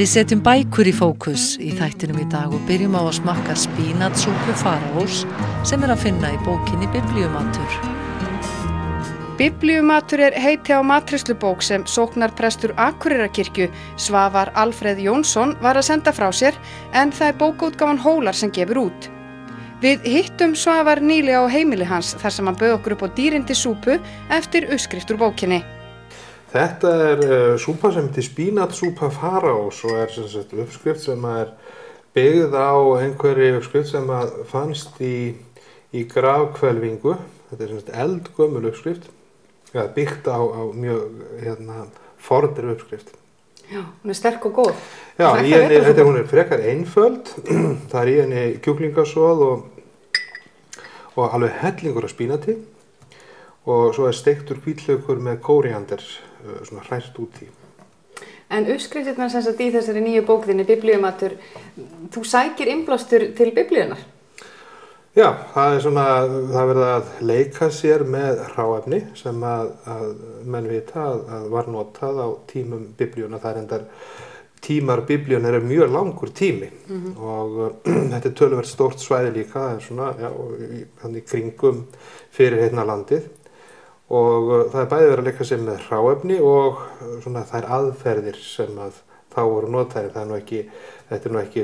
Við setjum bækur í fókus í þættinum í dag og byrjum á að smakka spínatsúpu faraós sem að finna í bókinni Biblíumatur. Biblíumatur heiti á matreiðslubók sem sóknarprestur Akureyrarkirkju, Svavar Alfreð Jónsson, var að senda frá sér, en það bókaútgáfan Hólar sem gefur út. Við hittum Svavar nýlega á heimili hans þar sem hann bauð okkur upp á dýrindi súpu eftir uppskrift úr bókinni. Þetta súpa sem heitir spínatsúpa faraós og sem sagt uppskrift sem byggð á einhverri uppskrift sem fannst í grafhvelfingu. Þetta sem sagt eldgömul uppskrift, byggt á mjög fornri uppskrift. Já, hún sterk og góð. Já, hún frekar einföld. Það í henni kjúklingasoð og alveg hellingur af spínati. Og svo steiktur hvítlaukur með kóríander svona hrært út í. En uppskriftirnar sem sagt í þessari nýju bókðinni Biblíumatur, þú sækir innblástur til Biblíunnar? Já, það verið að leika sér með hráefni sem að menn vita að var notað á tímum Biblíunnar. Það endar tímar Biblíunnar mjög langur tími og þetta töluvert stórt svæði líka, það þannig kringum fyrir landið. Og það bæði verið að leika sér með hráefni og þær aðferðir sem þá voru notaðir. Þetta er ekki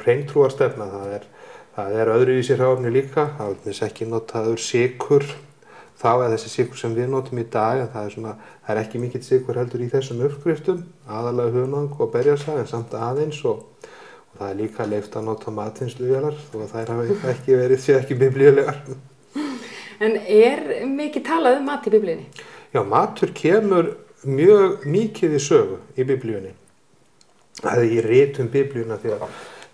hreintrúarstefna, það er öðruvísi hráefni líka. Það er ekki notaður sykur þá, eða þessi sykur sem við notum í dag, en það er ekki mikill sykur heldur í þessum uppskriftum, aðalega hunang og berjasag, en samt aðeins og það er líka leyft að nota matvinnsluvélar þó að þær hafa ekki verið biblíulegar. En mikið talað mat í Biblíunni? Já, matur kemur mjög mikið í sögu í Biblíunni. Það í ritum Biblíuna, því að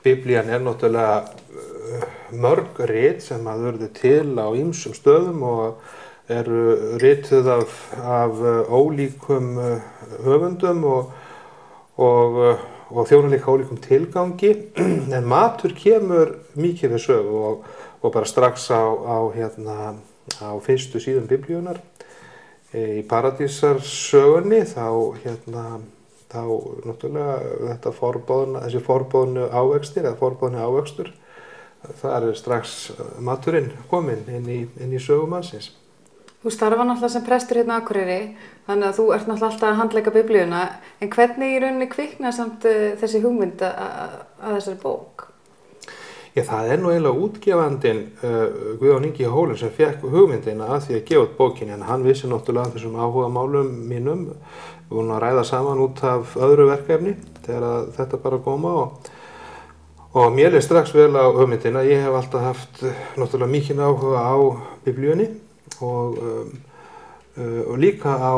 Biblían náttúrulega mörg rit sem urðu til á ýmsum stöðum og eru rituð af ólíkum höfundum og þjóna líka ólíkum tilgangi. En matur kemur mikið við sögu og bara strax á fyrstu síðum Biblíunnar í Paradísarsögunni þá náttúrulega þessi forboðnu ávextir eða forboðni ávextur, þar strax maturinn kominn inn í sögu mannsins. Þú starfar náttúrulega sem prestur á Akureyri, þannig að þú ert náttúrulega alltaf að handleika Biblíuna, en hvernig í rauninni kviknaði samt þessi hugmynd að þessari bók? Já, það nú eiginlega útgefandinn Guðjón Ingi Hólin sem fékk hugmyndina að því að gefa út bókinni, en hann vissi náttúrulega þessum áhugamálum mínum. Við vorum að ræða saman út af öðru verkefni þegar þetta bara koma og mér leið strax vel á hugmyndina. Ég hef alltaf haft náttúrulega mikinn áhuga á Biblíunni og líka á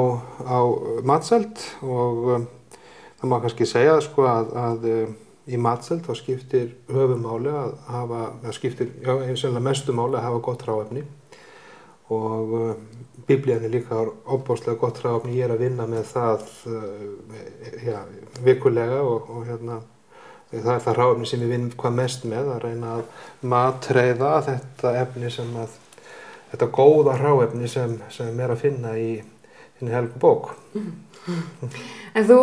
matseld og það má kannski segja að í matseld þá skiptir höfuðmáli eiginlega mestu máli að hafa gott hráefni og Biblían líka ofboðslega gott hráefni. Ég að vinna með það vikulega og það það hráefni sem ég vinn hvað mest með, að reyna að matreiða þetta efni þetta góða hráefni sem að finna í helgu bók. En þú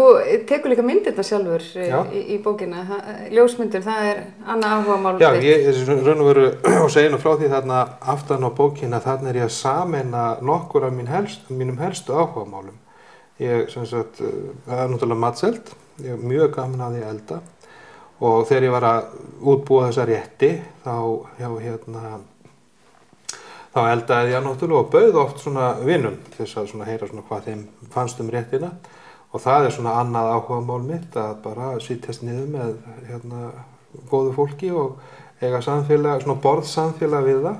tekur líka myndirnar sjálfur í bókina, ljósmyndir, það annað áhugamál. Já, ég raun og veru og segja nú frá því þarna aftan á bókina, þarna ég að sameina nokkur af mínum helstu áhugamálum. Það náttúrulega matseld, ég mjög gaman að því að elda og þegar ég var að útbúa þessa rétti þá eldaði ég náttúrulega og bauð oft vinum til þess að heyra hvað þeim fannst réttina og það annað áhugamál mitt að bara sitjast niður með góðu fólki og eiga samfélag, borðsamfélag við það.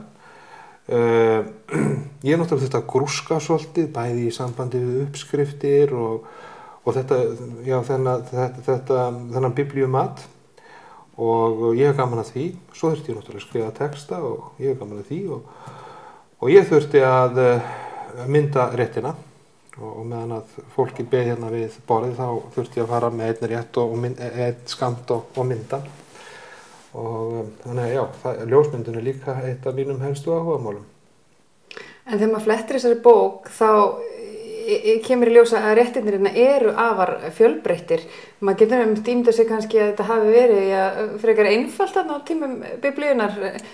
Ég náttúrulega þurfti að grúska svolítið, bæði í sambandi við uppskriftir og þennan biblíumat og ég hef gaman að því. Svo þurfti ég náttúrulega að skrifa texta og ég hef gaman að því og ég þurfti að mynda réttina og meðan að fólki beð við borðið þá þurfti ég að fara með einn rétt og einn skamt og mynda og þannig að ljósmyndin líka eitt af mínum helstu áhugamálum. En þegar maður flettir þessari bók þá kemur í ljósa að réttirnir eru afar fjölbreyttir. Maður getur ímyndað sig kannski að þetta hafi verið frekar einfalt þarna á tímum biblíunnar,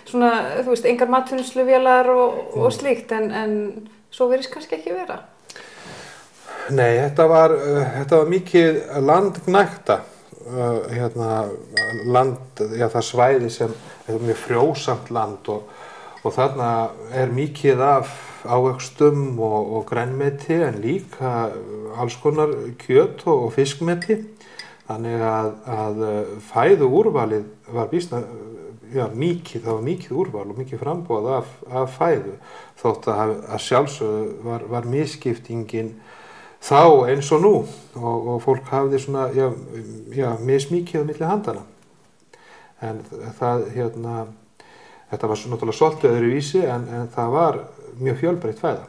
svona, þú veist, engar matvinnsluvélar og slíkt, en svo virðist kannski ekki vera. Nei, þetta var mikið landgnægta, það svæði sem er mjög frjósamt land og þarna er mikið af ávöxtum og grænmeti en líka alls konar kjöt og fiskmeti. Þannig að fæðuúrvalið var býsna mikið, það var mikið úrval og mikið framboð af fæðu. Þótt að sjálfsögðu var misskiptingin þá eins og nú og fólk hafði svona, mismikið á milli handana. En þetta var náttúrulega svolítið öðruvísi en það var mjög fjölbreytt fæða.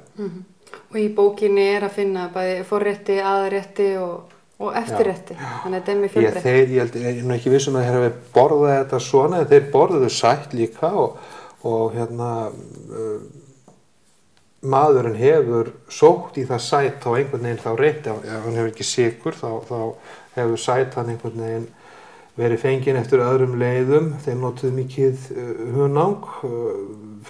Og í bókinni er að finna bæði forrétti, aðrétti og eftirrétti. Þannig að þetta er mjög fjölbreytt. Ég er nú ekki viss að þeir hafi borðað þetta svona, en þeir borðuðu sætt líka og maðurinn hefur sótt í það sætt á einhvern veginn þá rétti. Ef hann hefur ekki sykur þá hefur sætt hann einhvern veginn verið fenginn eftir öðrum leiðum. Þeir notuðu mikið hunang.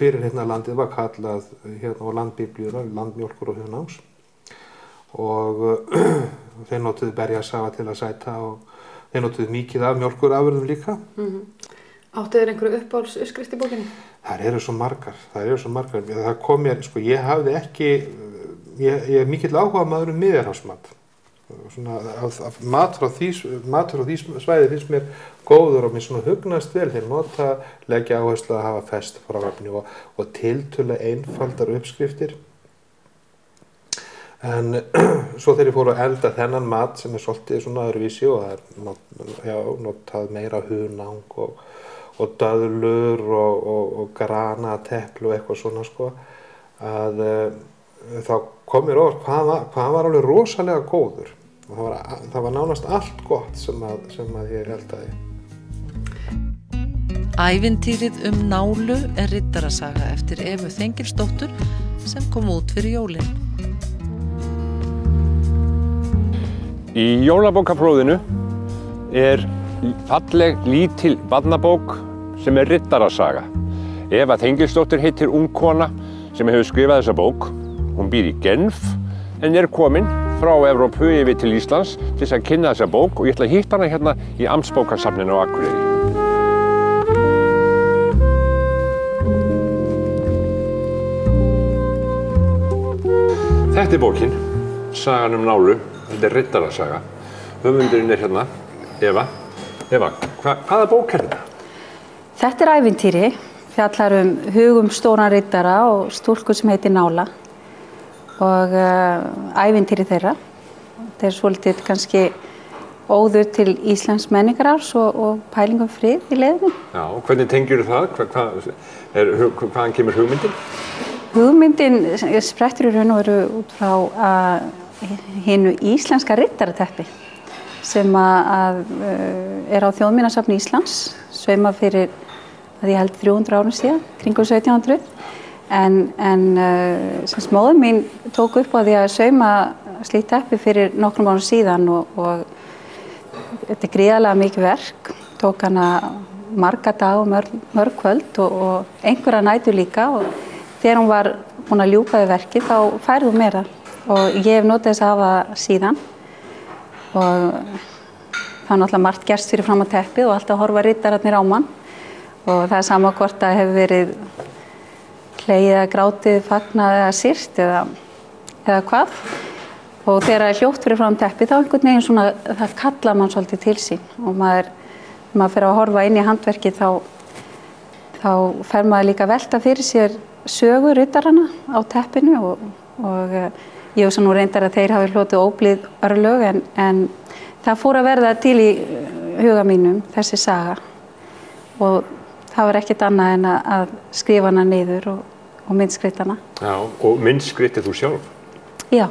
Fyrir landið var kallað á landbiblíuna, landmjólkur og hunangs. Og þeir notuðu berjasafa til að sæta og þeir notuðu mikið af mjólkurafurðum líka. Áttu þér einhverju uppáhaldsuppskrift í bókinni? Það eru svo margar. Það kom mér, ég hafði ekki, ég er mikill áhugamaður Miðjarðarhafsmat. Matur frá því svæði finnst mér góður og mér svona hugnast vel. Þeir leggja áherslu að hafa ferskt hráefni og tiltölulega einfaldar uppskriftir. En svo þegar ég fór að elda þennan mat sem er svolítið svona öðruvísi og það er notað meira hunang og döðlur og granateplu og eitthvað svona sko, að þá kom mér orð hvað hann var alveg rosalega góður. Það var nánast allt gott sem að ég eldaði. Ævintýrið Nálu er riddarasaga eftir Evu Þengilsdóttur sem kom út fyrir jólin. Í jólabókaflóðinu er falleg lítil barnabók sem er riddarasaga. Eva Þengilsdóttir heitir ung kona sem hefur skrifað þessa bók. Hún býr í Genf en er komin frá Evrópu yfir til Íslands til þess að kynna þessa bók og ég ætla að hitta hana hérna í Amtsbókasafninu á Akureyri. Þetta er bókin, sagan Nálu. Þetta er riddarasaga. Höfundurinn er hérna, Eva. Eva, hvaða bók er þetta? Þetta er ævintýri, fjallar hugum stóran riddara og stúlku sem heitir Nála. Og ævintýri þeirra. Þetta er svolítið kannski óður til íslensks menningarárs og pælingum frið í leiðinni. Já, og hvernig tengirðu það? Hvaðan kemur hugmyndin? Hugmyndin sprettur í raun og veru út frá hinu íslenska riddarateppi sem er á Þjóðminjasafni Íslands, saumað fyrir að ég held 300 árum síðan, kringum 1700. En móðir mín tók upp á því að sauma slíkt teppi fyrir nokkrum árum síðan og þetta er gríðarlega mikið verk. Tók hana marga dag og mörg kvöld og einhverja nætur líka og þegar hún var búin að ljúka við verkið þá færði hún meira og ég hef notið þess að hafa síðan og það er náttúrulega margt gerst fyrir fram á teppið og alltaf horfa riddararnir á mann og það er sama hvort að hefur verið hlegið eða grátið, fagnað eða sýrt eða hvað. Og þegar það er hljótt fyrir fram teppið þá einhvern veginn svona, það kallar mann svolítið til sín og maður fer að horfa inn í handverkið þá fer maður líka að velta fyrir sér sögu riddarana á teppinu og ég hugsa nú reyndar að þeir hafi hlotið óblíð örlög en það fór að verða til í huga mínum þessi saga og það var ekkert annað en að skrifa hana niður og myndskrita hana. Já, og myndskritið þú sjálf? Já.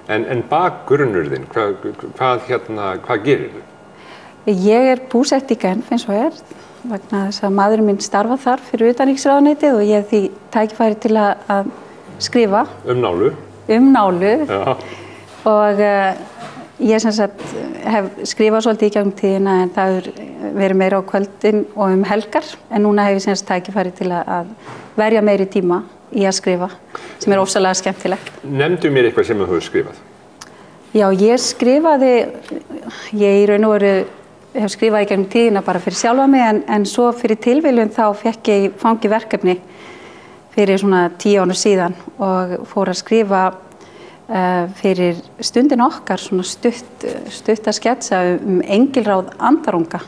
En bakgrunnur þinn, hvað gerir þú? Ég er búsett í Genf eins og vegna þess að maðurinn minn starfa þar fyrir utanríkisráðuneytið og ég hef því tækifæri til að skrifa. Nálu? nálu. Já. Og ég sem sagt hef skrifað svolítið í gegnum tíðina en það hefur verið meira á kvöldin og helgar. En núna hef ég sem sagt tækifæri til að verja meiri tíma í að skrifa, sem ofsalega skemmtilegt. Nefndu mér eitthvað sem þú hefur skrifað. Já, ég skrifaði, ég í raun og veru hef skrifað í gegnum tíðina bara fyrir sjálfa mig en svo fyrir tilviljun þá fekk ég fangi verkefni fyrir svona 10 árum síðan og fór að skrifa fyrir Stundin okkar svona stutt að sketsa Engilráð Andarunga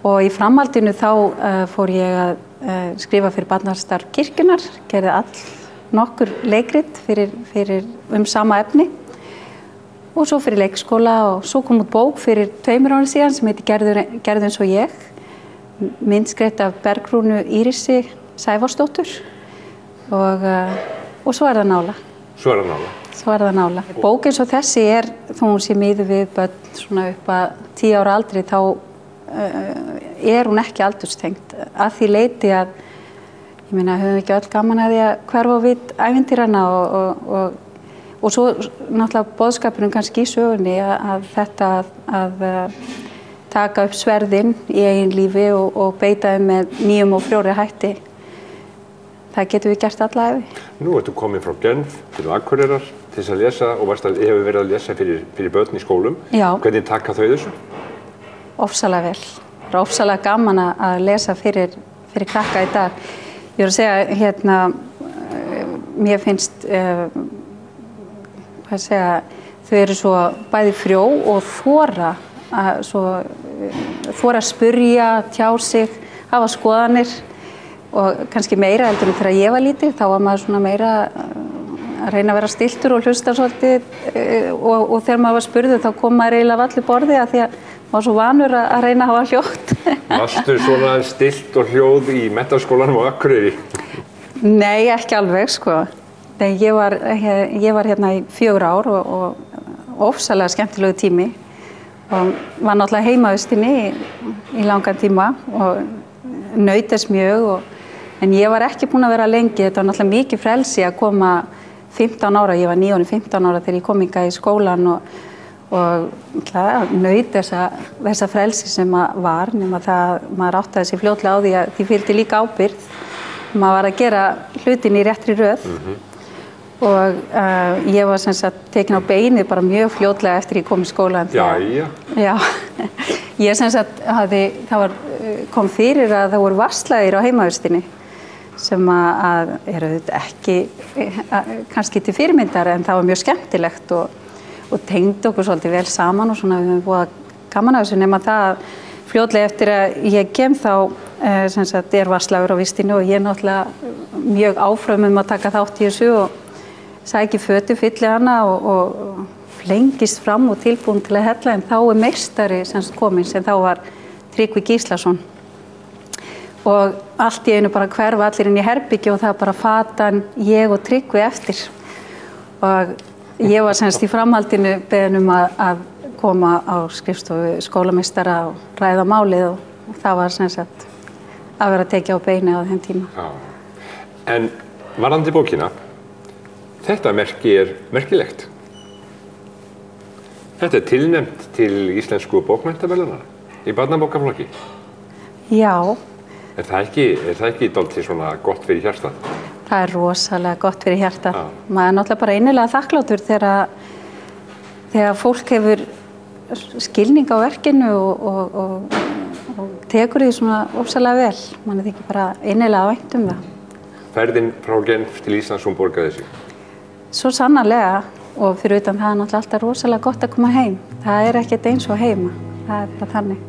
og í framhaldinu þá fór ég að skrifa fyrir Barnastarf kirkjunnar, gerði nokkur leikrit fyrir sama efni. Og svo fyrir leikskóla og svo kom út bók fyrir 2 árum síðan sem heitir Gerðu eins og ég. Myndskreytt af Bergrúnu Írisi Sævarsdóttur og svo það Nála. Svo það Nála. Bók eins og þessi þó hún sé miðuð við börn svona upp að 10 ára aldri þá hún ekki aldurstengt að því leyti að ég meina höfum við ekki öll gaman að því að hverfa við ævintýrana og svo náttúrulega boðskapurinn kannski í sögunni að þetta að taka upp sverðin í eigin lífi og beita þeim með nýjum og frjóri hætti. Það getum við gert alla ævi. Nú ertu komin frá Genf til Akureyrar til þess að lesa og hefur verið að lesa fyrir börn í skólum. Já. Hvernig taka þau þessu? Ofsalega vel. Það ofsalega gaman að lesa fyrir krakka í dag. Ég voru að segja hérna, mér finnst þau eru svo bæði frjó og þora að spyrja, tjá sig, hafa skoðanir og kannski meira heldur en þegar ég var lítil þá var maður svona meira að reyna að vera stilltur og hlusta svolítið og þegar maður var spurður þá kom maður eiginlega af allir borði að því að maður var svo vanur að reyna að hafa hljótt. Varstu svona stillt og hljóð í menntaskólanum á Akureyri? Nei, ekki alveg sko. Nei, ég var hérna í 4 ár og ofsalega skemmtilegu tími og var náttúrulega heimavistinni í langan tíma og naut þess mjög en ég var ekki búin að vera lengi, þetta var náttúrulega mikið frelsi að koma 15 ára, ég var 15 ára þegar ég kom hingað í skólan og naut þessa frelsi sem var, nema það maður áttaði sig fljótlega á því að því fylgdi líka ábyrgð, maður var að gera hlutin í réttri röð. Og ég var sem sagt tekin á beinið bara mjög fljótlega eftir ég kom í skólan. Jæja. Já, ég sem sagt kom fyrir að það voru vatnslæðir á heimavistinni sem að eru ekki kannski til fyrirmyndar en það var mjög skemmtilegt og tengdi okkur svolítið vel saman og svona við höfum búið gaman að þessu nema það fljótlega eftir að ég kem þá sem sagt vatnslæður á vistinni og ég náttúrulega mjög áfram að taka þátt í þessu og sæki fötu, fylli hana og flengist fram og tilbúin til að hella en þá meistari kominn sem þá var Tryggvi Gíslason og allt í einu bara hverfa allir inn í herbergi og það bara fatan ég og Tryggvi eftir og ég var semst í framhaldinu beðin að koma á skrifstofu skólameistara og ræða málið og það var semst að vera tekið á beini á þeim tíma. Já. En varðandi bókina þetta merki merkilegt. Þetta tilnefnt til íslensku bókmenntaverðlauna í barnabókaflokki. Já. Er það ekki dálítið svona gott fyrir hjartað? Það rosalega gott fyrir hjartað. Maður náttúrulega bara innilega þakklátur þegar fólk hefur skilning á verkinu og tekur því svona ofsalega vel. Man þykir bara innilega vænt það. Ferðin frá Genf til Íslands borgaði sig? Svo sannarlega og fyrir utan það náttúrulega alltaf rosalega gott að koma heim. Það ekkert eins og heima, það bara þannig.